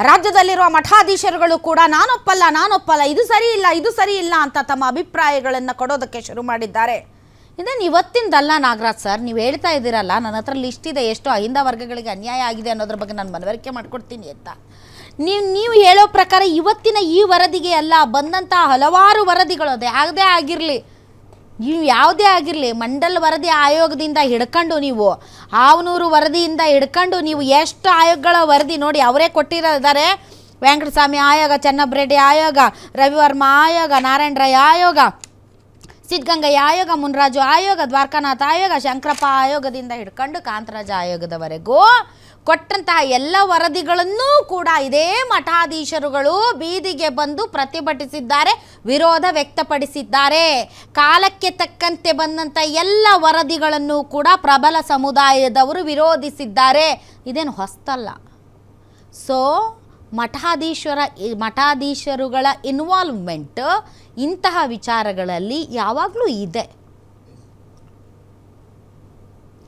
ರಾಜ್ಯದಲ್ಲಿರುವ ಮಠಾಧೀಶರುಗಳು ಕೂಡ ನಾನೊಪ್ಪಲ್ಲ, ಇದು ಸರಿ ಇಲ್ಲ ಅಂತ ತಮ್ಮ ಅಭಿಪ್ರಾಯಗಳನ್ನು ಕೊಡೋದಕ್ಕೆ ಶುರು ಮಾಡಿದ್ದಾರೆ. ಇದೇನು ಇವತ್ತಿಂದಲ್ಲ ನಾಗರಾಜ್ ಸರ್, ನೀವು ಹೇಳ್ತಾ ಇದ್ದೀರಲ್ಲ, ನನ್ನ ಹತ್ರ ಲಿಸ್ಟ್ ಇದೆ ಎಷ್ಟು ಅಹಿಂದ ವರ್ಗಗಳಿಗೆ ಅನ್ಯಾಯ ಆಗಿದೆ ಅನ್ನೋದ್ರ ಬಗ್ಗೆ ನಾನು ಮನವರಿಕೆ ಮಾಡ್ಕೊಡ್ತೀನಿ ಅಂತ. ನೀವು ಹೇಳೋ ಪ್ರಕಾರ ಇವತ್ತಿನ ಈ ವರದಿಗೆ ಅಲ್ಲ, ಬಂದಂಥ ಹಲವಾರು ವರದಿಗಳು ಅದು ಯಾವುದೇ ಆಗಿರಲಿ ಮಂಡಲ್ ವರದಿ ಆಯೋಗದಿಂದ ಹಿಡ್ಕೊಂಡು ನೀವು ಹಾವನೂರು ವರದಿಯಿಂದ ಹಿಡ್ಕೊಂಡು ನೀವು ಎಷ್ಟು ಆಯೋಗಗಳ ವರದಿ ನೋಡಿ ಅವರೇ ಕೊಟ್ಟಿದ್ದಾರೆ. ವೆಂಕಟಸ್ವಾಮಿ ಆಯೋಗ, ಚೆನ್ನಬ್ರೆಡ್ಡಿ ಆಯೋಗ, ರವಿವರ್ಮ ಆಯೋಗ, ನಾರಾಯಣ ರಾಯ್ ಆಯೋಗ, ಸಿದ್ಧಗಂಗಯ್ಯ ಆಯೋಗ, ಮುನ್ರಾಜು ಆಯೋಗ, ದ್ವಾರಕಾನಾಥ ಆಯೋಗ, ಶಂಕರಪ್ಪ ಆಯೋಗದಿಂದ ಹಿಡ್ಕೊಂಡು ಕಾಂತರಾಜ ಆಯೋಗದವರೆಗೂ ಕೊಟ್ಟಂತಹ ಎಲ್ಲ ವರದಿಗಳನ್ನೂ ಕೂಡ ಇದೇ ಮಠಾಧೀಶರುಗಳು ಬೀದಿಗೆ ಬಂದು ಪ್ರತಿಭಟಿಸಿದ್ದಾರೆ, ವಿರೋಧ ವ್ಯಕ್ತಪಡಿಸಿದ್ದಾರೆ. ಕಾಲಕ್ಕೆ ತಕ್ಕಂತೆ ಬಂದಂಥ ಎಲ್ಲ ವರದಿಗಳನ್ನು ಕೂಡ ಪ್ರಬಲ ಸಮುದಾಯದವರು ವಿರೋಧಿಸಿದ್ದಾರೆ. ಇದೇನು ಹೊಸ್ತಲ್ಲ. ಸೊ ಮಠಾಧೀಶರುಗಳ ಇನ್ವಾಲ್ವ್ಮೆಂಟ್ ಇಂತಹ ವಿಚಾರಗಳಲ್ಲಿ ಯಾವಾಗಲೂ ಇದೆ.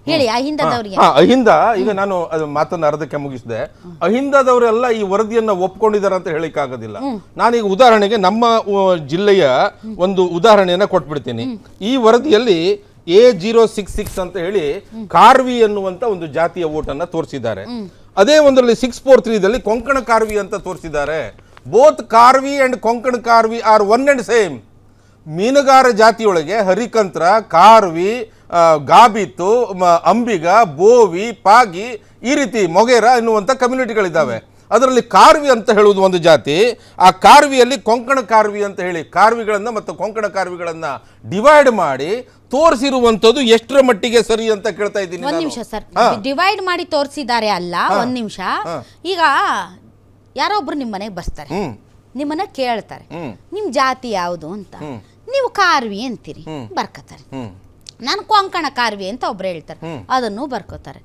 ಹೇಳಿ ಅಹಿಂದದವರಿಗೆ. ಅಹಿಂದ ಈಗ ನಾನು ಮಾತನ್ನ ಅರ್ಧಕ್ಕೆ ಮುಗಿಸಿದೆ. ಅಹಿಂದದವರೆಲ್ಲ ಈ ವರದಿಯನ್ನ ಒಪ್ಕೊಂಡಿದ್ದಾರೆ ಅಂತ ಹೇಳಿಕ್ಕಾಗೋದಿಲ್ಲ. ನಾನೀಗ ಉದಾಹರಣೆಗೆ ನಮ್ಮ ಜಿಲ್ಲೆಯ ಒಂದು ಉದಾಹರಣೆಯನ್ನ ಕೊಟ್ಬಿಡ್ತೀನಿ. ಈ ವರದಿಯಲ್ಲಿ A066 ಅಂತ ಹೇಳಿ ಕಾರ್ವಿ ಅನ್ನುವಂತ ಒಂದು ಜಾತಿಯ ಓಟನ್ನ ತೋರಿಸಿದ್ದಾರೆ. ಅದೇ ಒಂದರಲ್ಲಿ 643ದಲ್ಲಿ ಕೊಂಕಣ ಕಾರ್ವಿ ಅಂತ ತೋರಿಸಿದ್ದಾರೆ. Both Kharvi and Konkan Kharvi are one and same. ಮೀನುಗಾರ ಜಾತಿಯೊಳಗೆ ಹರಿಕಂತ್ರ, ಕಾರ್ವಿ, ಗಾಬಿತ್ತು, ಅಂಬಿಗ, ಬೋವಿ, ಪಾಗಿ, ಈ ರೀತಿ ಮೊಗೇರ ಎನ್ನುವಂಥ ಕಮ್ಯುನಿಟಿಗಳಿದ್ದಾವೆ. ಅದರಲ್ಲಿ ಕಾರ್ವಿ ಅಂತ ಹೇಳುವುದು ಒಂದು ಜಾತಿ. ಆ ಕಾರ್ವಿಯಲ್ಲಿ ಕೊಂಕಣ ಕಾರ್ವಿ ಅಂತ ಹೇಳಿ ಕಾರ್ವಿಗಳನ್ನು ಮತ್ತು ಕೊಂಕಣ ಕಾರ್ವಿಗಳನ್ನು ಡಿವೈಡ್ ಮಾಡಿ ತೋರಿಸಿರುವಂಥದ್ದು ಎಷ್ಟರ ಮಟ್ಟಿಗೆ ಸರಿ ಅಂತ ಕೇಳ್ತಾ ಇದ್ದೀನಿ. ಒಂದು ನಿಮಿಷ ಸರ್, ಡಿವೈಡ್ ಮಾಡಿ ತೋರಿಸಿದ್ದಾರೆ ಅಲ್ಲ, ಒಂದು ನಿಮಿಷ. ಈಗ ಯಾರೋ ಒಬ್ರು ನಿಮ್ಮ ಮನೆಗೆ ಬರ್ತಾರೆ, ನಿಮ್ಮನ್ನ ಕೇಳ್ತಾರೆ ನಿಮ್ ಜಾತಿ ಯಾವುದು ಅಂತ. ನೀವು ಕಾರ್ವಿ ಅಂತೀರಿ, ಬರ್ಕೋತಾರೆ. ನಾನು ಕೊಂಕಣ ಕಾರ್ವಿ ಅಂತ ಒಬ್ರು ಹೇಳ್ತಾರೆ, ಅದನ್ನು ಬರ್ಕೋತಾರೆ.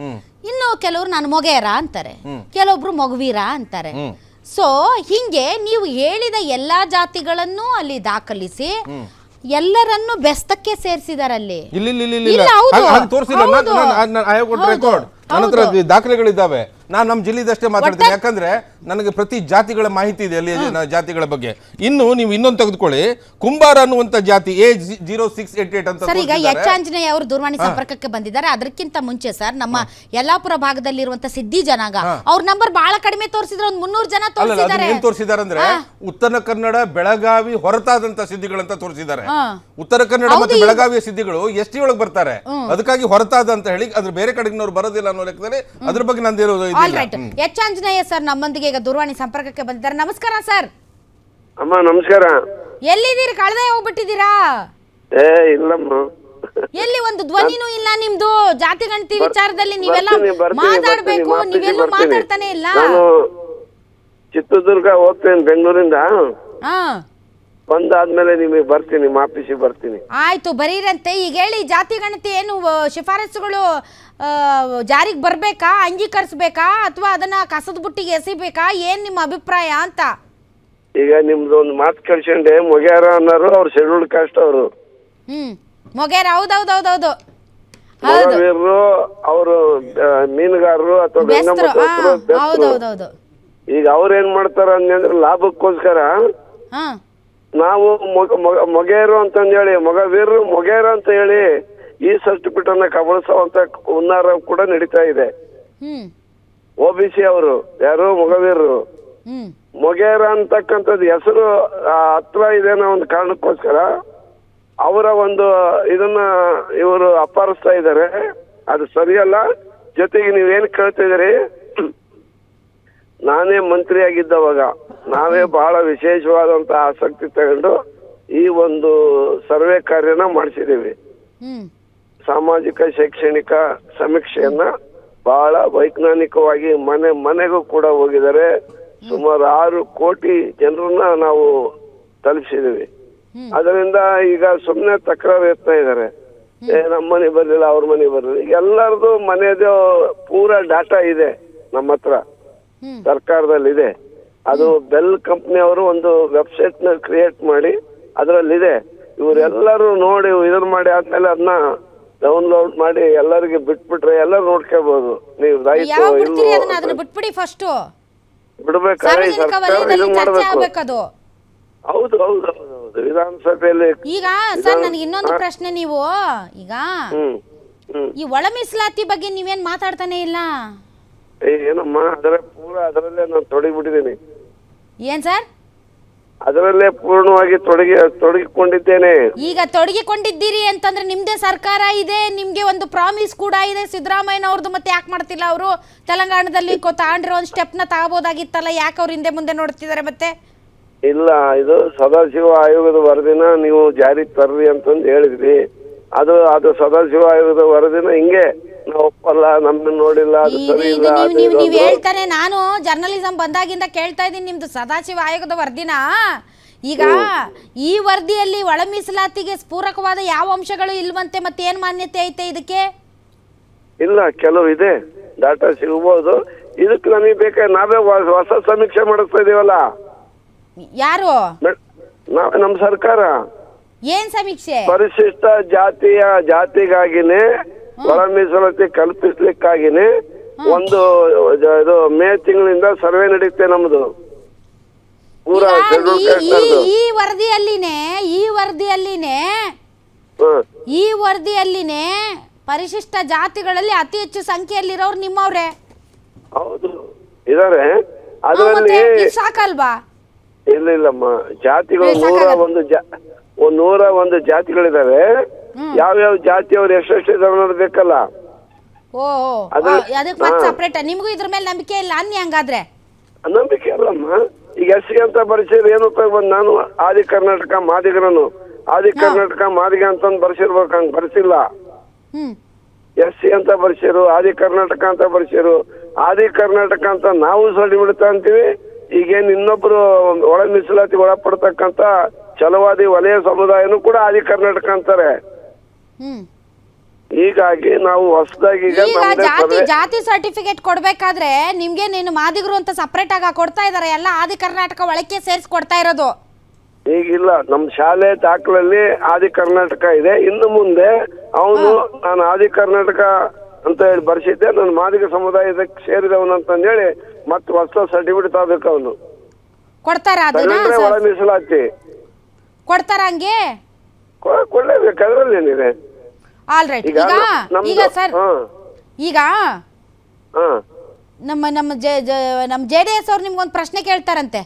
ಇನ್ನು ಕೆಲವರು ನಾನು ಮೊಗೇರ ಅಂತಾರೆ, ಕೆಲವೊಬ್ರು ಮೊಗವೀರ ಅಂತಾರೆ. ಸೊ ಹಿಂಗೆ ನೀವು ಹೇಳಿದ ಎಲ್ಲಾ ಜಾತಿಗಳನ್ನು ಅಲ್ಲಿ ದಾಖಲಿಸಿ ಎಲ್ಲರನ್ನು ಬೆಸ್ತಕ್ಕೆ ಸೇರಿಸಿದಾರಲ್ಲಿ. ದಾಖಲೆಗಳಿದ್ದಾವೆ. ನಾನು ನಮ್ಮ ಜಿಲ್ಲೆದಷ್ಟೇ ಮಾತಾಡ್ತೀನಿ, ಯಾಕಂದ್ರೆ ನನಗೆ ಪ್ರತಿ ಜಾತಿಗಳ ಮಾಹಿತಿ ಇದೆ ಅಲ್ಲಿ ಜಾತಿಗಳ ಬಗ್ಗೆ. ಇನ್ನು ನೀವು ಇನ್ನೊಂದು ತೆಗೆದುಕೊಳ್ಳಿ, ಕುಂಬಾರ ಅನ್ನುವಂತ ಜಾತಿ A0688 ಅಂತ. ಸರ್, ಈಗ ಎಚ್ ಆಂಜನೇಯ ಅವರು ದೂರವಾಣಿ ಸಂಪರ್ಕಕ್ಕೆ ಬಂದಿದ್ದಾರೆ. ಅದಕ್ಕಿಂತ ಮುಂಚೆ ಸರ್, ನಮ್ಮ ಯಲ್ಲಾಪುರ ಭಾಗದಲ್ಲಿರುವಂತ ಸಿದ್ದಿ ಜನಾಂಗ ಅವ್ರ ನಂಬರ್ ಬಹಳ ಕಡಿಮೆ ತೋರಿಸಿದ್ರೆ, ಒಂದು 300 ಜನ ತೋರಿಸಿದ್ದಾರೆ. ಏನ್ ತೋರಿಸಿದ್ದಾರೆ ಅಂದ್ರೆ ಉತ್ತರ ಕನ್ನಡ, ಬೆಳಗಾವಿ ಹೊರತಾದಂತ ಸಿದ್ದಿಗಳಂತ ತೋರಿಸಿದ್ದಾರೆ. ಉತ್ತರ ಕನ್ನಡ ಮತ್ತು ಬೆಳಗಾವಿಯ ಸಿದ್ದಿಗಳು ಎಸ್ಟಿ ಒಳಗೆ ಬರ್ತಾರೆ, ಅದಕ್ಕಾಗಿ ಹೊರತಾದ ಅಂತ ಹೇಳಿ ಅದ್ರ ಬೇರೆ ಕಡೆಗಿನವ್ರು ಬರೋದಿಲ್ಲ ಅನ್ನೋ ಲೆಕ್ಕದಲ್ಲಿ ಅದ್ರ ಬಗ್ಗೆ ನಂದಿರೋದು. ಎಚ್ ಆಂಜನೇಯ ಸರ್ ನಮ್ಮೊಂದಿಗೆ ಈಗ ದೂರವಾಣಿ ಸಂಪರ್ಕಕ್ಕೆ ಬಂದಿದ್ದಾರೆ. ನಮಸ್ಕಾರ ಸರ್. ಅಮ್ಮ ನಮಸ್ಕಾರ. ಎಲ್ಲಿದ್ದೀರಿ? ಕಳೆದೇ ಹೋಗ್ಬಿಟ್ಟಿದ್ದೀರಾ? ಇಲ್ಲಮ್ಮ, ಎಲ್ಲಿ ಒಂದು ಧ್ವನಿನೂ ಇಲ್ಲ ನಿಮ್ದು. ಜಾತಿ ಗಣತಿ ವಿಚಾರದಲ್ಲಿ ನೀವೆಲ್ಲ ಮಾತಾಡ್ಬೇಕು, ನೀವೆಲ್ಲೂ ಮಾತಾಡ್ತಾನೆ ಇಲ್ಲ. ಚಿತ್ರದುರ್ಗ ಹೋಗ್ತೇನೆ ಬೆಂಗಳೂರಿಂದ. ಬಂದಾದ್ಮೇಲೆ ನಿಮಗೆ ಬರ್ತೀನಿ, ನಿಮ್ಮ ಆಫೀಸಿಗೆ ಬರ್ತೀನಿ. ಆಯ್ತು, ಬರೀರಂತೆ. ಈಗ ಹೇಳಿ, ಜಾತಿ ಗಣತಿ ಏನು ಶಿಫಾರಸುಗಳು ಜಾರಿಗೆ ಬರ್ಬೇಕಾ, ಅಂಗೀಕರಿಸಬೇಕಾ, ಅಥವಾ ಅದನ್ನ ಕಸದ ಬುಟ್ಟಿಗೆ ಎಸಿಬೇಕಾ? ಏನ್ ನಿಮ್ಮ ಅಭಿಪ್ರಾಯ ಅಂತ. ಈಗ ನಿಮ್ದು ಒಂದು ಮಾತು ಕೇಳ್ಕೊಂಡೆ, ಮೊಗೇರ ಅನ್ನೋರು ಅವ್ರು ಶೆಡ್ಯೂಲ್ಡ್ ಕಾಸ್ಟ್ ಅವರು. ಮೊಗೇರ, ಹೌದೌದೌದೌದು. ಅವರು ಮೀನುಗಾರರು ಅಥವಾ ಹೌದೌದೌದು. ಈಗ ಅವ್ರ ಏನ್ ಮಾಡ್ತಾರ ಅಂದ್ರೆ ಲಾಭಕ್ಕೋಸ್ಕರ ನಾವು ಮೊಗೇರು ಅಂತಂದೇಳಿ, ಮೊಗೇರು ಅಂತ ಹೇಳಿ ಈ ಸರ್ಟಿಫಿಕೇಟ್ ಅನ್ನ ಕಬಳಿಸುವಂತ ಹುನ್ನಾರ ಕೂಡ ನಡೀತಾ ಇದೆ. OBC ಅವರು ಯಾರು ಮೊಗವೀರರು, ಮೊಗೇರ ಅಂತಕ್ಕಂಥದ್ದು ಹೆಸರು ಹತ್ರ ಇದೆ ಅನ್ನೋ ಒಂದು ಕಾರಣಕ್ಕೋಸ್ಕರ ಅವರ ಒಂದು ಇದನ್ನ ಇವರು ಅಪಹರಿಸ್ತಾ ಇದ್ದಾರೆ. ಅದು ಸರಿಯಲ್ಲ. ಜೊತೆಗೆ ನೀವೇನ್ ಕೇಳ್ತಾ ಇದೀರಿ, ನಾನೇ ಮಂತ್ರಿ ಆಗಿದ್ದವಾಗ ನಾವೇ ಬಹಳ ವಿಶೇಷವಾದಂತ ಆಸಕ್ತಿ ತಗೊಂಡು ಈ ಒಂದು ಸರ್ವೆ ಕಾರ್ಯನ ಮಾಡಿಸಿದೀವಿ. ಸಾಮಾಜಿಕ ಶೈಕ್ಷಣಿಕ ಸಮೀಕ್ಷೆಯನ್ನ ಬಹಳ ವೈಜ್ಞಾನಿಕವಾಗಿ ಮನೆಗೂ ಕೂಡ ಹೋಗಿದ್ದಾರೆ. ಸುಮಾರು 6 ಕೋಟಿ ಜನರನ್ನ ನಾವು ತಲುಪಿಸಿದೀವಿ. ಅದರಿಂದ ಈಗ ಸುಮ್ಮನೆ ತಕರಾರು ಎತ್ತಾ ಇದ್ದಾರೆ, ನಮ್ಮ ಮನೆ ಬರ್ಲಿಲ್ಲ, ಅವ್ರ ಮನೆ ಬರ್ಲಿಲ್ಲ. ಈಗ ಎಲ್ಲರದು ಮನೆಯದು ಪೂರಾ ಡಾಟಾ ಇದೆ ನಮ್ಮ ಹತ್ರ, ಸರ್ಕಾರದಲ್ಲಿ ಇದೆ. ಅದು ಬೆಲ್ ಕಂಪ್ನಿ ಅವರು ಒಂದು ವೆಬ್ಸೈಟ್ ನ ಕ್ರಿಯೇಟ್ ಮಾಡಿ ಅದರಲ್ಲಿದೆ. ಇವರೆಲ್ಲರೂ ನೋಡಿ ಇದನ್ನ ಮಾಡಿ ಆದ್ಮೇಲೆ ಅದನ್ನ ಡೌನ್ಲೋಡ್ ಮಾಡಿ ಎಲ್ಲರಿಗೆ ಬಿಟ್ಬಿಟ್ರೆ ಎಲ್ಲರೂ ನೋಡ್ಕೋಬಹುದು. ನೀವು ಬಿಟ್ಬಿಡಿ ಫಸ್ಟ್. ಬಿಡ್ಬೇಕಾದ್ರೆ ಈ ಸಾರ್ವಜನಿಕ ಸರ್ಕಾರ ವಲಯದಲ್ಲಿ ಇದು ಚರ್ಚೆ ಮಾಡ್ಬೇಕು. ಆಗ್ಬೇಕದು. ಹೌದು ಹೌದು ಹೌದು ಹೌದು ವಿಧಾನಸಭೆಯಲ್ಲಿ. ಈಗ ಸರ್ ನನಗೆ ಇನ್ನೊಂದು ಪ್ರಶ್ನೆ, ನೀವು ಈಗ ಹ್ಮ್ ಹ್ಮ್ ಈ ಒಳ ಮೀಸಲಾತಿ ಬಗ್ಗೆ ನೀವೇನ್ ಮಾತಾಡ್ತಾನೆ ಇಲ್ಲ. ಏನಮ್ಮ ಅದರಲ್ಲೇ ನಾನು ತೊಡಗಿಬಿಟ್ಟಿದ್ದೀನಿ. ಏನ್ ಸರ್? ಅದರಲ್ಲೇ ಪೂರ್ಣವಾಗಿ ತೊಡಗಿಕೊಂಡಿದ್ದೇನೆ. ಈಗ ತೊಡಗಿಕೊಂಡಿದ್ದೀರಿ ಅಂತಂದ್ರೆ ನಿಮ್ದೇ ಸರ್ಕಾರ ಇದೆ, ನಿಮ್ಗೆ ಒಂದು ಪ್ರಾಮಿಸ್ ಕೂಡ ಇದೆ. ಸಿದ್ದರಾಮಯ್ಯನವ್ರದ್ದು ಮತ್ತೆ ಯಾಕೆ ಮಾಡ್ತಿಲ್ಲ ಅವರು? ತೆಲಂಗಾಣದಲ್ಲಿ ತಾಂಡ್ರೆ ಒಂದು ಸ್ಟೆಪ್ನ ತಗೋಬೋದಾಗಿತ್ತಲ್ಲ, ಯಾಕೆ ಅವ್ರು ಹಿಂದೆ ಮುಂದೆ ನೋಡ್ತಿದ್ದಾರೆ ಮತ್ತೆ? ಇಲ್ಲ, ಇದು ಸದಾಶಿವ ಆಯೋಗದ ವರದಿನ ನೀವು ಜಾರಿ ತರ್ರಿ ಅಂತಂದು ಹೇಳಿದ್ರಿ. ಅದು ಸದಾಶಿವ ಆಯೋಗದ ವರದಿನ ಹಿಂಗೆ ನಾವು ಒಪ್ಪಲ್ಲ, ನಮ್ಮನ್ನ ನೋಡಿಲ್ಲ, ಅದು ಸರಿ ಇಲ್ಲ. ನೀವು ಹೇಳ್ತಾನೆ, ನಾನು ಜರ್ನಲಿಸಂ ಬಂದಾಗಿಂದ ಕೇಳ್ತಾ ಇದ್ದೀನಿ ನಿಮ್ದು ಸದಾಶಿವ ಆಯೋಗದ ವರದಿನ. ಈಗ ಈ ವರದಿಯಲ್ಲಿ ಒಳ ಮೀಸಲಾತಿಗೆ ಪೂರಕವಾದ ಯಾವ ಅಂಶಗಳು ಇಲ್ವಂತೆ, ಮತ್ತೆ ಏನ್ ಮಾನ್ಯತೆ ಐತೆ ಇದಕ್ಕೆ? ಇಲ್ಲ, ಕೆಲವು ಇದೆ, ಡಾಟಾ ಸಿಗಬಹುದು. ಇದಕ್ಕೆ ನಮಗೆ ಬೇಕಾದ್ರೆ ನಾವೇ ಹೊಸ ಸಮೀಕ್ಷೆ ಮಾಡಿಸ್ತಾ ಇದೀವಲ್ಲ. ಯಾರು? ನಾವೇ, ನಮ್ಮ ಸರ್ಕಾರ. ಏನ್ ಸಮೀಕ್ಷೆ? ಪರಿಶಿಷ್ಟ ಜಾತಿಗಾಗಿನೇ ಒಳ ಮೀಸಲಾತಿ ಕಲ್ಪಿಸ್ಲಿಕ್ಕಾಗಿನೇ ಒಂದು ಇದು ಮೇ ತಿಂಗಳಿಂದ ಸರ್ವೆ ನಡೆಯುತ್ತೆ ನಮ್ದು. ಪೂರಾ ಈ ವರದಿಯಲ್ಲಿನೇ ಪರಿಶಿಷ್ಟ ಜಾತಿಗಳಲ್ಲಿ ಅತಿ ಹೆಚ್ಚು ಸಂಖ್ಯೆಯಲ್ಲಿರೋರು ನಿಮ್ಮವ್ರೆ. ಹೌದು ಇದಾರೆ ಅದರಲ್ಲಿ. ಸಾಕಲ್ವಾ? ಇಲ್ಲಮ್ಮ, ಜಾತಿಗಳು 101 ಜಾತಿಗಳಿದಾವೆ. ಯಾವ್ಯಾವ ಜಾತಿಯವ್ರು ಎಷ್ಟೆಷ್ಟು ಇದಾವೆ ನೋಡ್ಬೇಕಲ್ಲ. ಅದಕ್ಕೆ ಮತ್ತೆ ಸಪರೇಟ್. ನಿಮಗೂ ಇದ್ರ ಮೇಲೆ ನಂಬಿಕೆ ಇಲ್ಲ ಅನ್ನಿ ಹಂಗಾದ್ರೆ? ನಂಬಿಕೆ ಅಲ್ಲಮ್ಮ. ಈಗ ಎಸ್ಸಿ ಅಂತ ಬರ್ಸಿದ್ರೆ ಏನು ಉಪಯೋಗ ಬಂದ್? ನಾನು ಆದಿ ಕರ್ನಾಟಕ ಮಾದಿಗರನು, ಆದಿ ಕರ್ನಾಟಕ ಮಾದಿಗ ಅಂತಂದು ಬರ್ಸಿರ್ಬೇಕು, ಹಂಗ್ ಬರ್ಸಿಲ್ಲ. ಎಸ್ಸಿ ಅಂತ ಬರ್ಸಿರು, ಆದಿ ಕರ್ನಾಟಕ ಅಂತ ಬರ್ಸಿರು. ಆದಿ ಕರ್ನಾಟಕ ಅಂತ ನಾವು ಸರ್ಟಿಫಿಕೇಟ್ ಅಂತೀವಿ. ಈಗೇನು ಇನ್ನೊಬ್ರು ಒಳ ಮೀಸಲಾತಿ ಒಳಪಡ್ತಕ್ಕಂತ ಛಲವಾದಿ ವಲಯ ಸಮುದಾಯನೂ ಕೂಡ ಆದಿ ಕರ್ನಾಟಕ ಅಂತಾರೆ. ಹೀಗಾಗಿ ನಾವು ಹೊಸದಾಗಿ ಜಾತಿ ಸರ್ಟಿಫಿಕೇಟ್ ಕೊಡ್ಬೇಕಾದ್ರೆ ನಿಮ್ಗೆ ನೀನು ಮಾದಿಗರು ಅಂತ ಸಪರೇಟ್ ಆಗಿ ಕೊಡ್ತಾ ಇದಾರೆ, ಎಲ್ಲ ಆದಿ ಕರ್ನಾಟಕ ಒಳಕ್ಕೆ ಸೇರಿಸಿ ಕೊಡ್ತಾ ಇರೋದು. ಈಗಿಲ್ಲ, ನಮ್ ಶಾಲೆ ದಾಖಲಲ್ಲಿ ಆದಿ ಕರ್ನಾಟಕ ಇದೆ. ಇನ್ನು ಮುಂದೆ ಅವನು ನಾನು ಆದಿ ಕರ್ನಾಟಕ ಅಂತ ಹೇಳಿ ಬರ್ಸಿದ್ದೆ, ನಾನು ಮಾದಿಗ ಸಮುದಾಯದಕ್ಕೆ ಸೇರಿದವನು ಅಂತಂದೇಳಿ ಮತ್ತೆ ಹೊಸ ಸರ್ಟಿಫಿಕೇಟ್ ಆಗ್ಬೇಕು. ಅವನು ಕೊಡ್ತಾರ? ಒಳ ಮೀಸಲಾತಿ ಕೊಡ್ತಾರ? ಹಂಗೆ ಕೊಡ್ಲೇಬೇಕು, ಅದ್ರಲ್ಲಿ ಏನಿದೆ? All right. ಈಗ ಸರ್, ಈಗ ನಮ್ಮ JDS ಅವ್ರು ನಿಮ್ಗೊಂದು ಪ್ರಶ್ನೆ ಕೇಳ್ತಾರಂತೆ.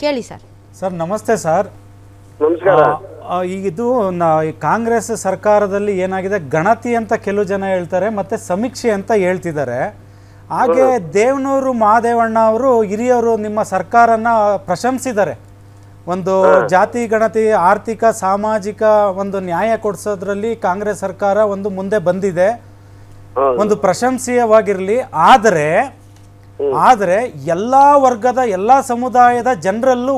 ಕೇಳಿ ಸರ್. ಸರ್ ನಮಸ್ತೆ ಸರ್. ನಮಸ್ಕಾರ. ಇದು ಕಾಂಗ್ರೆಸ್ ಸರ್ಕಾರದಲ್ಲಿ ಏನಾಗಿದೆ, ಗಣತಿ ಅಂತ ಕೆಲವು ಜನ ಹೇಳ್ತಾರೆ, ಮತ್ತೆ ಸಮೀಕ್ಷೆ ಅಂತ ಹೇಳ್ತಿದ್ದಾರೆ. ಹಾಗೆ ದೇವನೂರು ಮಹಾದೇವಣ್ಣ ಅವರು ಹಿರಿಯವರು ನಿಮ್ಮ ಸರ್ಕಾರನ ಪ್ರಶಂಸಿದ್ದಾರೆ. ಒಂದು ಜಾತಿ ಗಣತಿ, ಆರ್ಥಿಕ ಸಾಮಾಜಿಕ ಒಂದು ನ್ಯಾಯ ಕೊಡಿಸೋದ್ರಲ್ಲಿ ಕಾಂಗ್ರೆಸ್ ಸರ್ಕಾರ ಒಂದು ಮುಂದೆ ಬಂದಿದೆ, ಒಂದು ಪ್ರಶಂಸೀಯವಾಗಿರಲಿ. ಆದರೆ ಎಲ್ಲ ವರ್ಗದ ಎಲ್ಲ ಸಮುದಾಯದ ಜನರಲ್ಲೂ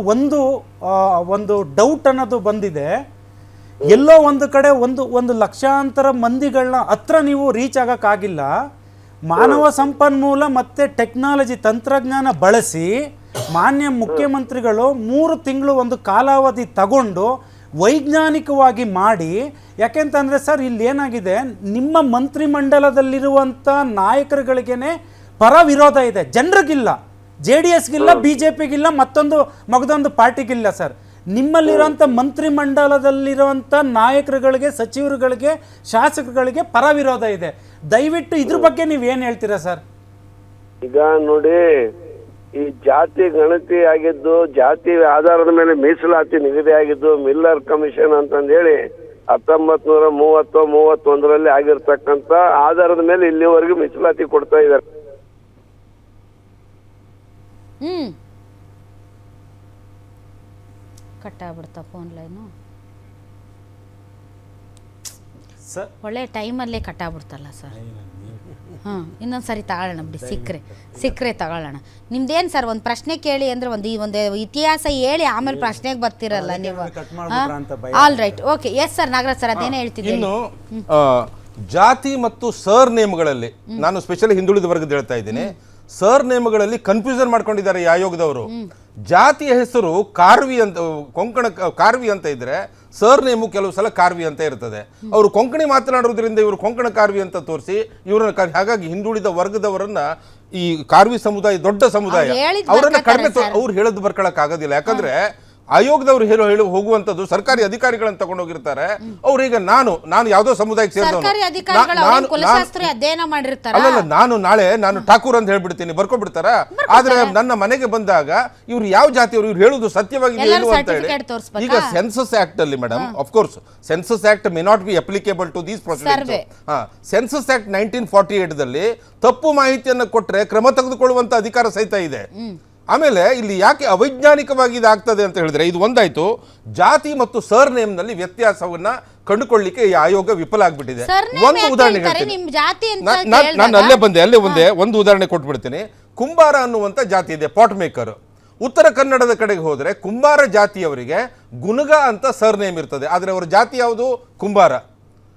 ಒಂದು ಡೌಟ್ ಅನ್ನೋದು ಬಂದಿದೆ. ಎಲ್ಲೋ ಒಂದು ಕಡೆ ಒಂದು ಲಕ್ಷಾಂತರ ಮಂದಿಗಳನ್ನ ಹತ್ರ ನೀವು ರೀಚ್ ಆಗೋಕ್ಕಾಗಿಲ್ಲ. ಮಾನವ ಸಂಪನ್ಮೂಲ ಮತ್ತು ಟೆಕ್ನಾಲಜಿ ತಂತ್ರಜ್ಞಾನ ಬಳಸಿ ಮಾನ್ಯ ಮುಖ್ಯಮಂತ್ರಿಗಳು 3 ತಿಂಗಳು ಒಂದು ಕಾಲಾವಧಿ ತಗೊಂಡು ವೈಜ್ಞಾನಿಕವಾಗಿ ಮಾಡಿ. ಯಾಕೆಂತಂದರೆ ಸರ್, ಇಲ್ಲಿ ಏನಾಗಿದೆ, ನಿಮ್ಮ ಮಂತ್ರಿಮಂಡಲದಲ್ಲಿರುವಂಥ ನಾಯಕರುಗಳಿಗೇನೆ ಪರ ವಿರೋಧ ಇದೆ, ಜನರಿಗಿಲ್ಲ. JDSಗಿಲ್ಲ, BJPಗಿಲ್ಲ, ಮಗದೊಂದು ಪಾರ್ಟಿಗಿಲ್ಲ ಸರ್. ನಿಮ್ಮಲ್ಲಿರೋಂಥ ಮಂತ್ರಿಮಂಡಲದಲ್ಲಿರುವಂಥ ನಾಯಕರುಗಳಿಗೆ, ಸಚಿವರುಗಳಿಗೆ, ಶಾಸಕರುಗಳಿಗೆ ಪರ ವಿರೋಧ ಇದೆ. ದಯವಿಟ್ಟು ಇದ್ರ ಬಗ್ಗೆ ನೀವೇನು ಹೇಳ್ತೀರಾ ಸರ್? ಈಗ ನೋಡಿ, ಈ ಜಾತಿ ಗಣತಿ ಆಗಿದ್ದು, ಜಾತಿ ಆಧಾರದ ಮೇಲೆ ಮೀಸಲಾತಿ ನಿಗದಿ ಆಗಿದ್ದು ಮಿಲ್ಲರ್ ಕಮಿಷನ್ ಅಂತಂದೇಳಿ 1930-31 ಆಗಿರ್ತಕ್ಕಂಥ ಆಧಾರದ ಮೇಲೆ ಇಲ್ಲಿವರೆಗೂ ಮೀಸಲಾತಿ ಕೊಡ್ತಾ ಇದ್ದಾರೆ. ಕಟ್ಟಾಗ್ಬಿಡ್ತಾ ಫೋನ್ ಲೈನು. ಸರ್ ಒಳ್ಳೆ ಟೈಮಲ್ಲೇ ಕಟ್ಟಾಗ್ಬಿಡ್ತಲ್ಲ ಸರ್. ಇನ್ನೊಂದ್ಸರಿ ತಗೊಳ್ಳೋಣ ಬಿಡಿ, ಸಿಕ್ಕರೆ ತಗೊಳ್ಳೋಣ. ನಿಮ್ದೇನು ಸರ್, ಒಂದು ಪ್ರಶ್ನೆ ಕೇಳಿ ಅಂದರೆ ಒಂದು ಇತಿಹಾಸ ಹೇಳಿ ಆಮೇಲೆ ಪ್ರಶ್ನೆಗೆ ಬರ್ತಿರಲ್ಲ ನೀವು. All right, okay. Yes sir, Nagaraj sir ಅದೇನೇ ಹೇಳ್ತಿದ್ದೀನಿ. ಇನ್ನು ಜಾತಿ ಮತ್ತು ಸರ್ ನೇಮ್ಗಳಲ್ಲಿ ನಾನು ಸ್ಪೆಷಲಿ ಹಿಂದುಳಿದ ವರ್ಗದ ಹೇಳ್ತಾ ಇದ್ದೀನಿ. ಸರ್ ನೇಮ್ಗಳಲ್ಲಿ ಕನ್ಫ್ಯೂಷನ್ ಮಾಡ್ಕೊಂಡಿದ್ದಾರೆ ಈ ಆಯೋಗದವರು. ಜಾತಿಯ ಹೆಸರು ಕಾರ್ವಿ ಅಂತ, ಕೊಂಕಣ ಕಾರ್ವಿ ಅಂತ ಇದ್ರೆ ಸರ್ ನೇಮು ಕೆಲವು ಸಲ ಕಾರ್ವಿ ಅಂತ ಇರ್ತದೆ. ಅವರು ಕೊಂಕಣಿ ಮಾತನಾಡುವುದರಿಂದ ಇವರು ಕೊಂಕಣ ಕಾರ್ವಿ ಅಂತ ತೋರಿಸಿ ಇವ್ರನ್ನ ಹಾಗಾಗಿ ಹಿಂದುಳಿದ ವರ್ಗದವರನ್ನ ಈ ಕಾರ್ವಿ ಸಮುದಾಯ ದೊಡ್ಡ ಸಮುದಾಯ, ಅವ್ರು ಹೇಳಿದ್ ಅವರನ್ನ ಬರ್ಕೊತಾರೆ ಕಡಿಮೆ ಅವ್ರು ಹೇಳೋದು ಬರ್ಕೊಳಕ್ ಆಗೋದಿಲ್ಲ. ಯಾಕಂದ್ರೆ ಆಯೋಗದವ್ರು ಹೇಳಿ ಹೋಗುವಂತದ್ದು ಸರ್ಕಾರಿ ಅಧಿಕಾರಿಗಳನ್ನ ತಗೊಂಡೋಗಿರ್ತಾರೆ. ಅವ್ರೀಗ ನಾನು ಯಾವುದೋ ಸಮುದಾಯಕ್ಕೆ ಸರ್ಕಾರಿ ಅಧಿಕಾರಿಗಳು ಅವ್ರೇನ್ ಕುಲಶಾಸ್ತ್ರಿ ಅಧ್ಯಯನ ಮಾಡಿರ್ತಾರ. ಅಲ್ಲಲ್ಲ, ನಾನು ಠಾಕೂರ್ ಅಂತ ಹೇಳ್ಬಿಡ್ತೀನಿ, ಬರ್ಕೊಬಿಡ್ತಾರ. ಆದ್ರೆ ನನ್ನ ಮನೆಗೆ ಬಂದಾಗ ಇವ್ರು ಯಾವ ಜಾತಿಯವರು, ಇವ್ರು ಹೇಳುದು ಸತ್ಯವಾಗಿ ಏನು ಅಂತ ಹೇಳಿ. ಈಗ ಸೆನ್ಸಸ್ ಆಕ್ಟ್ ಅಲ್ಲಿ madam, of course census act may not be applicable to these proceedings. Census act 1948 ದಲ್ಲಿ ತಪ್ಪು ಮಾಹಿತಿಯನ್ನು ಕೊಟ್ರೆ ಕ್ರಮ ತೆಗೆದುಕೊಳ್ಳುವಂತ ಅಧಿಕಾರ ಸಹಿತ ಇದೆ. ಆಮೇಲೆ ಇಲ್ಲಿ ಯಾಕೆ ಅವೈಜ್ಞಾನಿಕವಾಗಿ ಇದಾಗ್ತದೆ ಅಂತ ಹೇಳಿದ್ರೆ, ಇದು ಒಂದಾಯ್ತು, ಜಾತಿ ಮತ್ತು ಸರ್ ನೇಮ್ ನಲ್ಲಿ ವ್ಯತ್ಯಾಸವನ್ನ ಕಂಡುಕೊಳ್ಳಿಕ್ಕೆ ಈ ಆಯೋಗ ವಿಫಲ ಆಗ್ಬಿಟ್ಟಿದೆ. ಒಂದು ಉದಾಹರಣೆ ಹೇಳ್ತೀನಿ, ನಾನು ಅಲ್ಲೇ ಬಂದೆ ಒಂದು ಉದಾಹರಣೆ ಕೊಟ್ಬಿಡ್ತೀನಿ. ಕುಂಬಾರ ಅನ್ನುವಂತ ಜಾತಿ ಇದೆ, ಪಾಟ್ ಮೇಕರ್. ಉತ್ತರ ಕನ್ನಡದ ಕಡೆಗೆ ಹೋದ್ರೆ ಕುಂಬಾರ ಜಾತಿಯವರಿಗೆ ಗುನುಗ ಅಂತ ಸರ್ ನೇಮ್ ಇರ್ತದೆ, ಆದ್ರೆ ಅವರ ಜಾತಿ ಯಾವುದು? ಕುಂಬಾರ.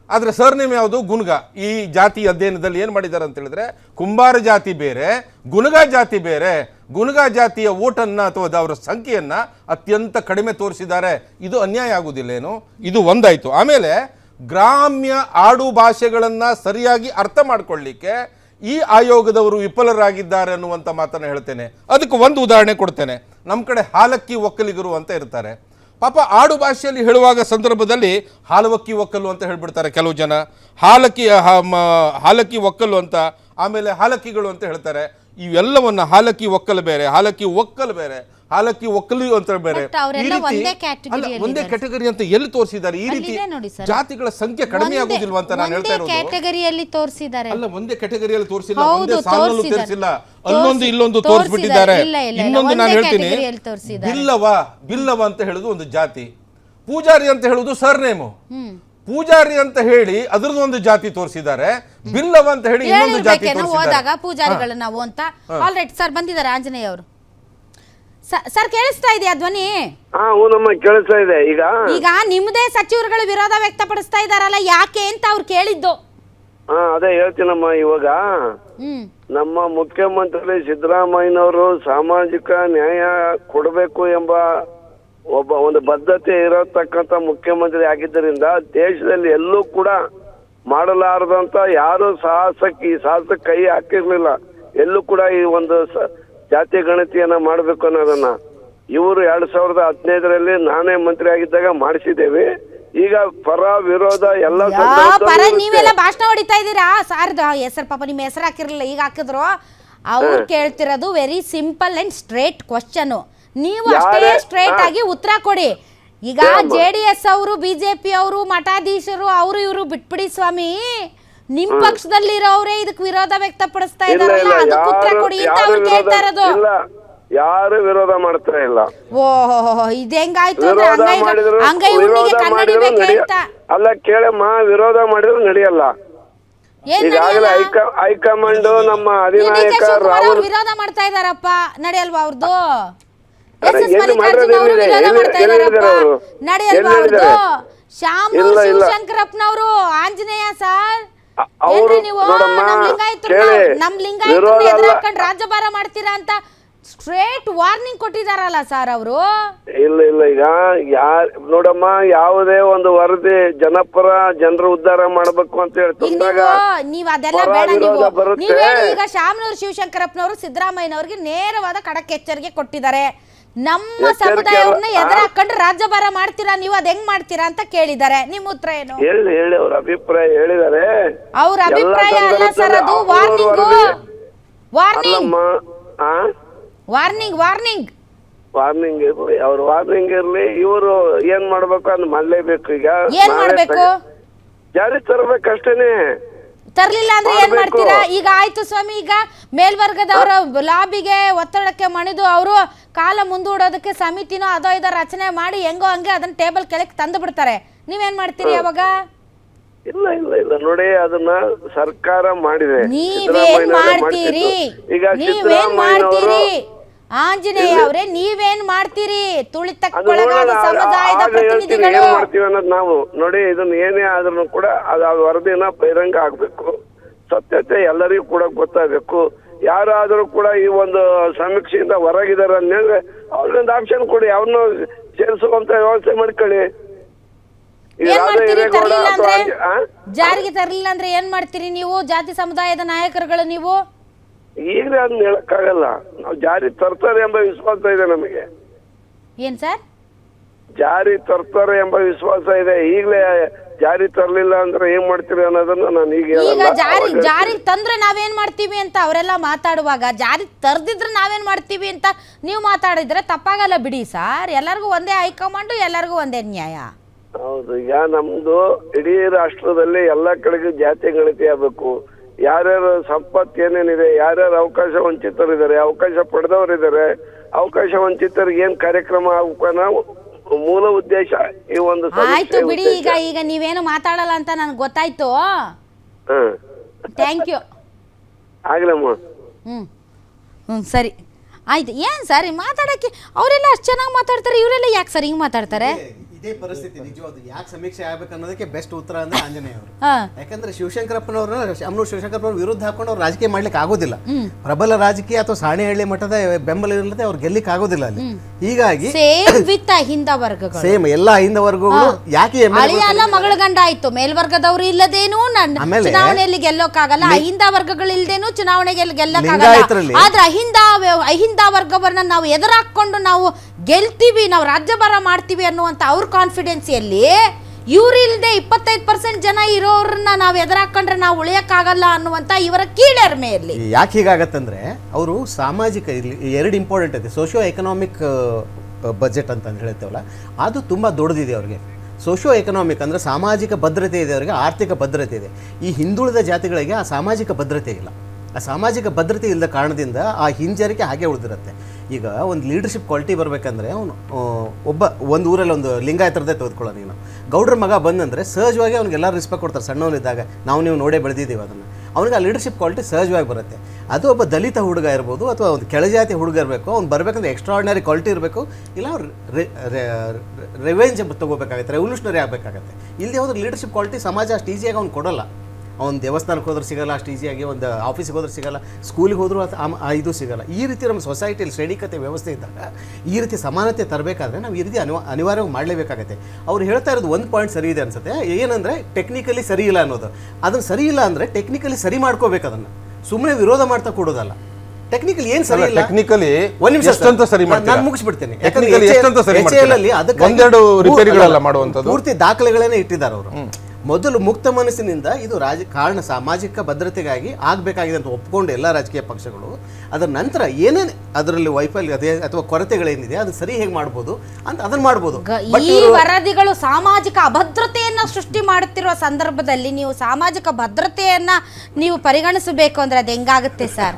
ಆದ್ರೆ ಸರ್ನೇಮ್ ಯಾವುದು? ಗುನ್ಗ. ಈ ಜಾತಿ ಅಧ್ಯಯನದಲ್ಲಿ ಏನ್ ಮಾಡಿದ್ದಾರೆ ಅಂತ ಹೇಳಿದ್ರೆ, ಕುಂಬಾರ ಜಾತಿ ಬೇರೆ, ಗುನುಗ ಜಾತಿ ಬೇರೆ. ಗುನುಗ ಜಾತಿಯ ಓಟನ್ನ ಅಥವಾ ಅವರ ಸಂಖ್ಯೆಯನ್ನ ಅತ್ಯಂತ ಕಡಿಮೆ ತೋರಿಸಿದ್ದಾರೆ. ಇದು ಅನ್ಯಾಯ ಆಗುವುದಿಲ್ಲ ಏನು? ಇದು ಒಂದಾಯ್ತು. ಆಮೇಲೆ ಗ್ರಾಮ್ಯ ಆಡು ಭಾಷೆಗಳನ್ನ ಸರಿಯಾಗಿ ಅರ್ಥ ಮಾಡ್ಕೊಳ್ಳಿಕ್ಕೆ ಈ ಆಯೋಗದವರು ವಿಫಲರಾಗಿದ್ದಾರೆ ಅನ್ನುವಂಥ ಮಾತನ್ನು ಹೇಳ್ತೇನೆ. ಅದಕ್ಕೆ ಒಂದು ಉದಾಹರಣೆ ಕೊಡ್ತೇನೆ. ನಮ್ಮ ಕಡೆ ಹಾಲಕ್ಕಿ ಒಕ್ಕಲಿಗರು ಅಂತ ಇರ್ತಾರೆ. ಪಾಪ ಆಡು ಭಾಷೆಯಲ್ಲಿ ಹೇಳುವಾಗ ಸಂದರ್ಭದಲ್ಲಿ ಹಾಲವಕ್ಕಿ ಒಕ್ಕಲು ಅಂತ ಹೇಳ್ಬಿಡ್ತಾರೆ ಕೆಲವು ಜನ. ಹಾಲಕ್ಕಿ ಒಕ್ಕಲು ಅಂತ, ಆಮೇಲೆ ಹಾಲಕ್ಕಿಗಳು ಅಂತ ಹೇಳ್ತಾರೆ. ಇವೆಲ್ಲವನ್ನ ಹಾಲಕ್ಕಿ ಒಕ್ಕಲು ಬೇರೆ, ಹಾಲಕ್ಕಿ ಒಕ್ಕಲು ಬೇರೆ, ಹಾಲಕ್ಕಿ ಒಕ್ಕಲು ಅಂತ ಬೇರೆ, ಒಂದೇ ಕ್ಯಾಟಗರಿ ಅಂತ ಎಲ್ಲಿ ತೋರಿಸಿದ್ದಾರೆ? ಈ ರೀತಿ ಜಾತಿಗಳ ಸಂಖ್ಯೆ ಕಡಿಮೆ ಆಗುದಿಲ್ವ ಅಂತ ನಾನು ಹೇಳ್ತಾ ಇರೋದು. ಕ್ಯಾಟಗರಿಯಲ್ಲಿ ತೋರಿಸಿದ್ದಾರೆ, ಅಲ್ಲ ಒಂದೇ ಕ್ಯಾಟಗರಿಯಲ್ಲಿ ತೋರಿಸಿಲ್ಲ, ಒಂದೇ ಸಾಲಲ್ಲೂ ತೋರಿಸಿಲ್ಲ, ಅಲ್ಲೊಂದು ಇಲ್ಲೊಂದು ತೋರಿಸ್ಬಿಟ್ಟಿದ್ದಾರೆ. ಇನ್ನೊಂದು ನಾನು ಹೇಳ್ತೀನಿ, ಬಿಲ್ಲವ ಅಂತ ಹೇಳುದು ಒಂದು ಜಾತಿ, ಪೂಜಾರಿ ಅಂತ ಹೇಳುದು ಸರ್ನೇಮು. ಪೂಜಾರಿ ಅಂತ ಹೇಳಿ ಅದ್ರದ್ದು ಒಂದು ಜಾತಿ ತೋರಿಸಿದ್ದಾರೆ, ಬಿಲ್ಲವ ಅಂತ ಹೇಳಿ ಇನ್ನೊಂದು ಜಾತಿ ಹೋದಾಗ ಪೂಜಾರಿಗಳು ನಾವು ಅಂತ. ಆಲ್ರೈಟ್ ಸರ್, ಬಂದಿದ್ದಾರೆ ಆಂಜನೇಯ ಅವರು. ಸರ್ ಕೇಳಿಸ್ತಾ ಇದೆಯಾ ಧ್ವನಿ? ಕೇಳಿಸ್ತಾ ಇದೆ. ಈಗ ನಿಮ್ಮದೇ ಸಚಿವರುಗಳು ವಿರೋಧ ವ್ಯಕ್ತಪಡಿಸ್ತಾ ಇದಾರಲ್ಲ, ಯಾಕೆ ಅಂತ ಅವ್ರು ಕೇಳಿದ್ದು. ಅದೇ ಹೇಳ್ತೀನಮ್ಮ. ಇವಾಗ ನಮ್ಮ ಮುಖ್ಯಮಂತ್ರಿ ಸಿದ್ದರಾಮಯ್ಯನವರು ಸಾಮಾಜಿಕ ನ್ಯಾಯ ಕೊಡಬೇಕು ಎಂಬ ಒಂದು ಬದ್ಧತೆ ಇರತಕ್ಕಂತ ಮುಖ್ಯಮಂತ್ರಿ ಆಗಿದ್ದರಿಂದ ದೇಶದಲ್ಲಿ ಎಲ್ಲೂ ಕೂಡ ಮಾಡಲಾರದಂತ ಯಾರು ಸಾಹಸ ಕೈ ಹಾಕಿರ್ಲಿಲ್ಲ. ಎಲ್ಲೂ ಕೂಡ ಈ ಒಂದು ಜಾತಿ ಗಣತಿಯನ್ನ ಮಾಡ್ಬೇಕು ಅನ್ನೋದನ್ನ ಇವರು 2015ರಲ್ಲಿ ನಾನೇ ಮಂತ್ರಿ ಆಗಿದ್ದಾಗ ಮಾಡಿಸಿದ್ದೇವೆ. ಈಗ ಪರ ವಿರೋಧ ಎಲ್ಲ ನೀವೆಲ್ಲ ಭಾಷಣ ಹೊಡಿತಾ ಇದ್ದೀರಾ ಸಾರ್. ಹೆಸರು ಪಾಪ ನಿಮ್ಮ ಹೆಸರು ಹಾಕಿರ್ಲಿಲ್ಲ, ಈಗ ಹಾಕಿದ್ರು. ಅವ್ರು ಕೇಳ್ತಿರೋದು very simple and straight question. ನೀವು ಅಷ್ಟೇ ಸ್ಟ್ರೇಟ್ ಆಗಿ ಉತ್ತರ ಕೊಡಿ. ಈಗ JDS ಅವರು, ಬಿಜೆಪಿ ಅವರು, ಮಠಾಧೀಶರು ಅವರು ಇವರು ಬಿಟ್ಬಿಡಿ ಸ್ವಾಮಿ. ನಿಮ್ ಪಕ್ಷದಲ್ಲಿರೋರೇ ಇದಕ್ಕೆ ವಿರೋಧ ವ್ಯಕ್ತಪಡಿಸ್ತಾ ಇದಾರಲ್ಲ, ಅದಕ್ಕೆ ಉತ್ತರ ಕೊಡಿ ಅಂತ ಅವ್ರು ಕೇಳ್ತಾ ಇರೋದು. ಯಾರು ವಿರೋಧ ಮಾಡ್ತಾ ಇಲ್ಲ. ಓಹೋ, ಇದು ಹೆಂಗಾಯ್ತು ಅಂದ್ರೆ ಹಂಗೈ ಹುಣ್ಣಿಗೆ ಕನ್ನಡಿ ಬೇಕೆ ಅಂತ. ಅಲ್ಲ ಕೇಳಮ್ಮ, ವಿರೋಧ ಮಾಡಿದ್ರು ನಡೆಯಲ್ಲ. ಈಗಾಗಲೇ ಹೈಕಮಾಂಡ್ ನಮ್ಮ ಅಧಿನಾಯಕ ರಾಹುಲ್ ವಿರೋಧ ಮಾಡ್ತಾ ಇದಾರಪ್ಪ, ನಡೆಯಲ್ವಾ ಅವ್ರದ್ದು? ನಡೆಯಲ್ವಾ ಅವ್ರದ್ದು? ಶ್ಯಾಮನೂರ್ ಶಿವಶಂಕರಪ್ಪನವರು, ಆಂಜನೇಯ ಸರ್, ನೀವು ನಮ್ ಲಿಂಗಾಯತ ಎದುರಾಕೊಂಡು ರಾಜ್ಯಭಾರ ಮಾಡ್ತೀರಾ ಅಂತ ಸ್ಟ್ರೇಟ್ ವಾರ್ನಿಂಗ್ ಕೊಟ್ಟಿದಾರಲ್ಲ ಸರ್ ಅವರು. ಇಲ್ಲ ಈಗ ನೋಡಮ್ಮ, ಯಾವುದೇ ಒಂದು ವರದಿ ಜನಪರ ಜನರ ಉದ್ಧಾರ ಮಾಡ್ಬೇಕು ಅಂತ ಹೇಳ್ತಾರೆ. ನೀವ್ ಅದೆಲ್ಲ ಬೇಡ. ನೀವು ಈಗ ಶ್ಯಾಮನೂರ್ ಶಿವಶಂಕರಪ್ಪನವರು ಸಿದ್ದರಾಮಯ್ಯನವ್ರಿಗೆ ನೇರವಾದ ಖಡಕ್ ಎಚ್ಚರಿಕೆ ಕೊಟ್ಟಿದ್ದಾರೆ. ನಮ್ಮ ಸಮುದಾಯವ್ರನ್ನ ಎದುರಾಕೊಂಡು ರಾಜ್ಯಭಾರ ಮಾಡ್ತೀರಾ ನೀವು, ಅದ್ ಹೆಂಗ್ ಮಾಡ್ತೀರಾ ಅಂತ ಕೇಳಿದ್ದಾರೆ. ನಿಮ್ ಉತ್ತರ ಏನು? ಹೇಳಿ ಅವ್ರ ಅಭಿಪ್ರಾಯ ಹೇಳಿದ್ದಾರೆ. ಅವ್ರ ಅಭಿಪ್ರಾಯ ಅಲ್ಲ ಸರ್, ಅದು ವಾರ್ನಿಂಗ್. ಇರ್ಲಿ, ಅವ್ರ ವಾರ್ನಿಂಗ್ ಇರ್ಲಿ. ಇವರು ಏನ್ ಮಾಡ್ಬೇಕು ಅದ್ ಮಾಡ್ಲೇಬೇಕು. ಈಗ ಏನ್ ಮಾಡ್ಬೇಕು? ಜಾರಿ ತರಬೇಕಷ್ಟೇನೆ. ತರ್ಲಿಲ್ಲ ಅಂದ್ರೆ ಏನ್ ಮಾಡ್ತೀರಾ? ಈಗ ಆಯ್ತು ಸ್ವಾಮಿ, ಈಗ ಮೇಲ್ವರ್ಗದವರ ಲಾಬಿಗೆ ಒತ್ತಡಕ್ಕೆ ಮಣಿದು ಅವರು ಕಾಲ ಮುಂದೂಡೋದಕ್ಕೆ ಸಮಿತಿನೋ ಅದೋ ಇದೋ ರಚನೆ ಮಾಡಿ ಹೆಂಗೋ ಹಂಗೆ ಅದನ್ನ ಟೇಬಲ್ ಕೆಳಗೆ ತಂದು ಬಿಡ್ತಾರೆ. ನೀವೇನ್ ಮಾಡ್ತೀರಿ ಅವಾಗ? ಇಲ್ಲ ನೋಡಿ, ಅದನ್ನ ಸರ್ಕಾರ ಮಾಡಿದೆ. ನೀವೇನ್ ಮಾಡ್ತೀರಿ? ಆಂಜನೇಯ ಅವರೇ, ನೀವೇನ್ ಮಾಡ್ತೀರಿ? ತುಳಿತಕ್ಕೊಳಗಾದ ಸಮುದಾಯದ ಪ್ರತಿನಿಧಿಗಳು ಮಾಡ್ತೀವಿ ಅನ್ನೋದು ನಾವು ನೋಡಿ. ಇದನ್ನ ಏನೇ ಆದ್ರೂ ಕೂಡ ಅದ ವರದಿನ ಬಹಿರಂಗ ಆಗ್ಬೇಕು, ಸತ್ಯತೆ ಎಲ್ಲರಿಗೂ ಕೂಡ ಗೊತ್ತಾಗಬೇಕು. ಯಾರಾದ್ರೂ ಕೂಡ ಈ ಒಂದು ಸಮೀಕ್ಷೆಯಿಂದ ಹೊರಗಿದಾರೆ ಅಂದ್ರೆ ಅವ್ರಿಗೊಂದು ಆಪ್ಷನ್ ಕೊಡಿ, ಅವ್ರನ್ನ ಸೇರಿಸುವಂತ ವ್ಯವಸ್ಥೆ ಮಾಡ್ಕೊಳ್ಳಿ. ಜಾರಿಗೆ ತರಲಿಲ್ಲ ಅಂದ್ರೆ ಏನ್ ಮಾಡ್ತೀರಿ ನೀವು? ಜಾತಿ ಸಮುದಾಯದ ನಾಯಕರುಗಳು ನೀವು ಈಗಲೇ ಅದನ್ನ ಹೇಳಕ್ಕಾಗಲ್ಲ. ನಾವು ಜಾರಿ ತರ್ತಾರೆ ಎಂಬ ವಿಶ್ವಾಸ ಇದೆ ನಮಗೆ. ಏನ್ ಸರ್? ಜಾರಿ ತರ್ತಾರೆ ಎಂಬ ವಿಶ್ವಾಸ ಇದೆ. ಈಗಲೇ ಜಾರಿ ತರ್ಲಿಲ್ಲ ಅಂದ್ರೆ ಏನ್ ಮಾಡ್ತೀರಿ ಅನ್ನೋದನ್ನ ನಾನು ಈಗ ಈಗ ಜಾರಿ ತಂದ್ರೆ ನಾವೇನ್ ಮಾಡ್ತೀವಿ ಅಂತ ಅವರೆಲ್ಲ ಮಾತಾಡುವಾಗ, ಜಾರಿ ತರ್ದಿದ್ರೆ ನಾವೇನ್ ಮಾಡ್ತೀವಿ ಅಂತ ನೀವು ಮಾತಾಡಿದ್ರೆ ತಪ್ಪಾಗಲ್ಲ ಬಿಡಿ ಸರ್. ಎಲ್ಲರಿಗೂ ಒಂದೇ ಹೈಕಮಾಂಡು, ಎಲ್ಲರಿಗೂ ಒಂದೇ ನ್ಯಾಯ. ಹೌದು. ಈಗ ನಮ್ದು ಇಡೀ ರಾಷ್ಟ್ರದಲ್ಲಿ ಎಲ್ಲಾ ಕಡೆಗೂ ಜಾತಿ ಗಣತಿ ಆಗ್ಬೇಕು. ಯಾರ್ಯಾರು ಸಂಪತ್ತು ಏನೇನಿದೆ, ಯಾರ್ಯಾರು ಅವಕಾಶ ವಂಚಿತರಿದ್ದಾರೆ, ಅವಕಾಶ ಪಡೆದವರಿದ್ದಾರೆ, ಅವಕಾಶ ವಂಚಿತರಿಗೆ ಏನ್ ಕಾರ್ಯಕ್ರಮ ಆಗ್ಬೇಕು ಅನ್ನೋ ಮೂಲ ಉದ್ದೇಶ ಈ ಒಂದು. ಆಯ್ತು ಬಿಡಿ, ಈಗ ನೀವೇನು ಮಾತಾಡಲ್ಲ ಅಂತ ನನಗೆ ಗೊತ್ತಾಯ್ತು. Thank you. ಆಗ್ಲಮ್ಮ. ಸರಿ ಆಯ್ತು. ಏನ್ ಸರ್ ಮಾತಾಡಕ್ಕೆ ಅವರೆಲ್ಲ ಅಷ್ಟು ಚೆನ್ನಾಗಿ ಮಾತಾಡ್ತಾರೆ, ಇವರೆಲ್ಲ ಯಾಕೆ ಸರ್ ಹಿಂಗ್ ಮಾತಾಡ್ತಾರೆ? ಇದೇ ಪರಿಸ್ಥಿತಿ ನಿಜವಾದ ಯಾಕೆ ಸಮೀಕ್ಷೆ ಆಗ್ಬೇಕು ಅನ್ನೋದಕ್ಕೆ ಬೆಸ್ಟ್ ಉತ್ತರ ಅಂದ್ರೆ ಆಂಜನೇಯ ಅವರು. ಹಾ. ಯಾಕಂದ್ರೆ ಶಿವಶಂಕರಪ್ಪನವ್ರ ಅಮ್ಮನೂರು ಶಿವಶಂಕರಪ್ಪನವ್ರ ವಿರುದ್ಧ ಹಾಕೊಂಡು ಅವ್ರು ರಾಜಕೀಯ ಮಾಡ್ಲಿಕ್ಕೆ ಆಗೋದಿಲ್ಲ. ಪ್ರಬಲ ರಾಜಕೀಯ ಅಥವಾ ಸಾಣೆಹಳ್ಳಿ ಮಟ್ಟದ ಬೆಂಬಲ ಇಲ್ಲದೆ ಅವ್ರು ಗೆಲ್ಲಿಕ್ ಆಗೋದಿಲ್ಲ ಅಲ್ಲಿ. ಹೀಗಾಗಿ ಸೇಮ್ ವಿತ್ ಅಹಿಂದ ವರ್ಗಗಳು, ಸೇಮ್ ಎಲ್ಲಾ ಅಹಿಂದ ವರ್ಗಗಳು ಯಾಕೆ ಅಳಿಯಲ್ಲ ಮಗಳ ಗಂಡ ಆಯ್ತು. ಮೇಲ್ವರ್ಗದವ್ರು ಇಲ್ಲದೇನು ಚುನಾವಣೆಯಲ್ಲಿ ಗೆಲ್ಲೋಕ್ಕಾಗಲ್ಲ, ಅಹಿಂದ ವರ್ಗಗಳು ಇಲ್ದೇನು ಚುನಾವಣೆಗೆ ಗೆಲ್ಲಕ್ಕಾಗಲ್ಲ. ಆದ್ರೆ ಅಹಿಂದ ವರ್ಗವನ್ನ ನಾವು ಎದುರಾಕೊಂಡು ನಾವು ಗೆಲ್ತೀವಿ, ನಾವು ರಾಜ್ಯಭಾರ ಮಾಡ್ತೀವಿ ಅನ್ನುವಂತ ಅವ್ರ ಕಾನ್ಫಿಡೆನ್ಸ್ ಎಲ್ಲಿ? ಇವ್ರಿಲ್ದೆ 25% ಜನ ಇರೋರನ್ನ ನಾವು ಎದುರಾಕೊಂಡ್ರೆ ನಾವು ಉಳಿಯಕ್ಕಾಗಲ್ಲ ಅನ್ನುವಂತ ಇವರ ಕೀಳರಿಮೆಯಲ್ಲಿ. ಯಾಕೆ ಹೀಗಾಗತ್ತಂದ್ರೆ ಅವರು ಸಾಮಾಜಿಕ ಎರಡು ಇಂಪಾರ್ಟೆಂಟ್ ಇದೆ. ಸೋಷಿಯೋ ಎಕನಾಮಿಕ್ ಬಜೆಟ್ ಅಂತ ಹೇಳ್ತೇವಲ್ಲ, ಅದು ತುಂಬ ದೊಡ್ಡದಿದೆ ಅವ್ರಿಗೆ. ಸೋಷಿಯೋ ಎಕನಾಮಿಕ್ ಅಂದರೆ ಸಾಮಾಜಿಕ ಭದ್ರತೆ ಇದೆ ಅವರಿಗೆ, ಆರ್ಥಿಕ ಭದ್ರತೆ ಇದೆ. ಈ ಹಿಂದುಳಿದ ಜಾತಿಗಳಿಗೆ ಆ ಸಾಮಾಜಿಕ ಭದ್ರತೆ ಇಲ್ಲ. ಆ ಸಾಮಾಜಿಕ ಭದ್ರತೆ ಇಲ್ಲದ ಕಾರಣದಿಂದ ಆ ಹಿಂಜರಿಕೆ ಹಾಗೆ ಉಳಿದಿರುತ್ತೆ. ಈಗ ಒಂದು ಲೀಡರ್ಶಿಪ್ ಕ್ವಾಲಿಟಿ ಬರಬೇಕಂದ್ರೆ ಅವನು ಒಂದು ಊರಲ್ಲಿ ಒಂದು ಲಿಂಗಾಯತರದೇ ತೆಗೆದುಕೊಳ್ಳೋ, ನೀನು ಗೌಡ್ರ ಮಗ ಬಂದಂದರೆ ಸಹಜವಾಗಿ ಅವ್ನಿಗೆ ಎಲ್ಲರೂ ರೆಸ್ಪೆಕ್ಟ್ ಕೊಡ್ತಾರೆ. ಸಣ್ಣವನಿದ್ದಾಗ ನೀವು ನೋಡೇ ಬೆಳೆದಿದ್ದೀವಿ ಅದನ್ನು. ಅವನಿಗೆ ಆ ಲೀಡರ್ಶಿಪ್ ಕ್ವಾಲಿಟಿ ಸಹಜವಾಗಿ ಬರುತ್ತೆ. ಅದು ಒಬ್ಬ ದಲಿತ ಹುಡುಗ ಇರ್ಬೋದು ಅಥವಾ ಒಂದು ಕೆಳಜಾತಿ ಹುಡುಗ ಇರಬೇಕು, ಅವ್ನು ಬರಬೇಕಂದ್ರೆ ಎಕ್ಸ್ಟ್ರಾರ್ಡಿನರಿ ಕ್ವಾಲಿಟಿ ಇರಬೇಕು, ಇಲ್ಲ ಅವ್ರು ರಿವೆಂಜ್ ತೊಗೋಬೇಕಾಗತ್ತೆ, ರೆವಲ್ಯೂಷನರಿ ಆಗಬೇಕಾಗತ್ತೆ. ಇಲ್ಲದೆ ಹೋದ್ರೆ ಲೀಡರ್ಶಿಪ್ ಕ್ವಾಲಿಟಿ ಸಮಾಜ ಅಷ್ಟು ಈಸಿಯಾಗಿ ಅವ್ನು ಕೊಡೋಲ್ಲ. ಅವ್ನು ದೇವಸ್ಥಾನಕ್ಕೆ ಹೋದ್ರೆ ಸಿಗಲ್ಲ ಅಷ್ಟು ಈಸಿಯಾಗಿ, ಒಂದು ಆಫೀಸಿಗೆ ಹೋದ್ರೆ ಸಿಗಲ್ಲ, ಸ್ಕೂಲಿಗೆ ಹೋದ್ರೂ ಇದು ಸಿಗಲ್ಲ. ಈ ರೀತಿ ನಮ್ಮ ಸೊಸೈಟಿಯಲ್ಲಿ ಶ್ರೇಣಿಕತೆ ವ್ಯವಸ್ಥೆ ಇದ್ದಾಗ ಈ ರೀತಿ ಸಮಾನತೆ ತರಬೇಕಾದ್ರೆ ನಾವು ಈ ರೀತಿ ಅನಿವಾರ್ಯವಾಗಿ ಮಾಡಲೇಬೇಕಾಗತ್ತೆ. ಅವ್ರು ಹೇಳ್ತಾ ಇರೋದು ಒಂದು ಪಾಯಿಂಟ್ ಸರಿ ಇದೆ ಅನ್ಸುತ್ತೆ, ಏನಂದರೆ ಟೆಕ್ನಿಕಲಿ ಸರಿ ಇಲ್ಲ ಅನ್ನೋದು. ಅದನ್ನು ಸರಿ ಇಲ್ಲ ಅಂದರೆ ಟೆಕ್ನಿಕಲಿ ಸರಿ ಮಾಡ್ಕೋಬೇಕು, ಅದನ್ನು ಸುಮ್ಮನೆ ವಿರೋಧ ಮಾಡ್ತಾ ಕೊಡೋದಲ್ಲ. ಟೆಕ್ನಿಕಲಿ ಏನ್ ಸರಿ ಇಲ್ಲ, ಟೆಕ್ನಿಕಲಿ ಒಂದು ನಿಮಿಷ ನಾನು ಮುಗಿಸ್ಬಿಡ್ತೇನೆ. ಯಾಕಂದ್ರೆ ಪೂರ್ತಿ ದಾಖಲೆಗಳನ್ನೇ ಇಟ್ಟಿದ್ದಾರೆ ಅವರು. ಮೊದಲು ಮುಕ್ತ ಮನಸ್ಸಿನಿಂದ ಇದು ಸಾಮಾಜಿಕ ಭದ್ರತೆಗಾಗಿ ಆಗಬೇಕಾಗಿದೆ ಅಂತ ಒಪ್ಕೊಂಡು ಎಲ್ಲ ರಾಜಕೀಯ ಪಕ್ಷಗಳು, ಅದರ ನಂತರ ಏನೇನು ಅದರಲ್ಲಿ ವೈಫಲ್ಯ ಅದೇ ಅಥವಾ ಕೊರತೆಗಳೇನಿದೆ ಅದು ಸರಿ ಹೇಗೆ ಮಾಡ್ಬೋದು ಅಂತ ಅದನ್ನ ಮಾಡ್ಬೋದು. ಈ ವರದಿಗಳು ಸಾಮಾಜಿಕ ಅಭದ್ರತೆಯನ್ನ ಸೃಷ್ಟಿ ಮಾಡುತ್ತಿರುವ ಸಂದರ್ಭದಲ್ಲಿ ನೀವು ಸಾಮಾಜಿಕ ಭದ್ರತೆಯನ್ನ ನೀವು ಪರಿಗಣಿಸಬೇಕು ಅಂದ್ರೆ ಅದು ಹೆಂಗಾಗುತ್ತೆ ಸರ್?